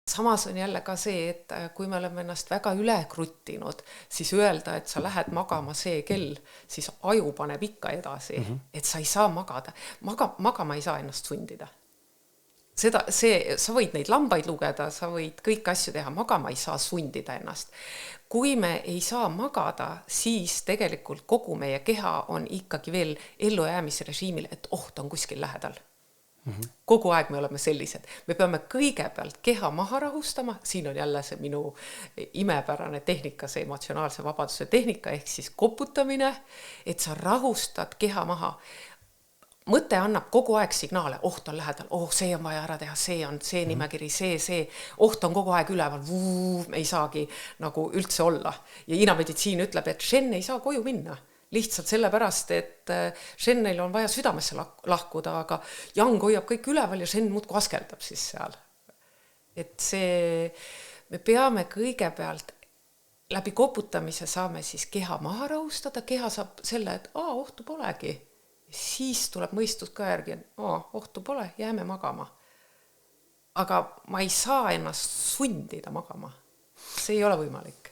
samas on jälle ka see, et kui me oleme ennast väga üle kruttinud, siis öelda, et sa lähed magama see kell, siis aju paneb ikka edasi, et sa ei saa magada. Magama ei saa ennast sundida. Sa võid neid lambaid lugeda, sa võid kõik asju teha, magama ei saa sundida ennast. Kui me ei saa magada, siis tegelikult kogu meie keha on ikkagi veel ellujäämisrežiimil, et oht on kuskil lähedal. Kogu aeg me oleme sellised. Me peame kõigepealt keha maha rahustama, siin on jälle see minu imepärane tehnika, see emotsionaalse vabaduse tehnika, ehk siis koputamine, et sa rahustad keha maha. Mõte annab kogu aeg signaale, oht on lähedal, see on vaja ära teha, see on see nimekiri, see, oht on kogu aeg üleval, me ei saagi nagu üldse olla. Ja inameditsiin ütleb, et Shen ei saa koju minna, lihtsalt sellepärast, et Shenil on vaja südamesse lahkuda, aga Yang hoiab kõik üleval ja Shen muudku askeldab siis seal. Et see, me peame kõigepealt läbi koputamise saame siis keha maha rahustada, keha saab selle, et ohtu polegi. Siis tuleb mõistus ka järgi, et ohtu pole, jääme magama. Aga ma ei saa ennast sundida magama. See ei ole võimalik.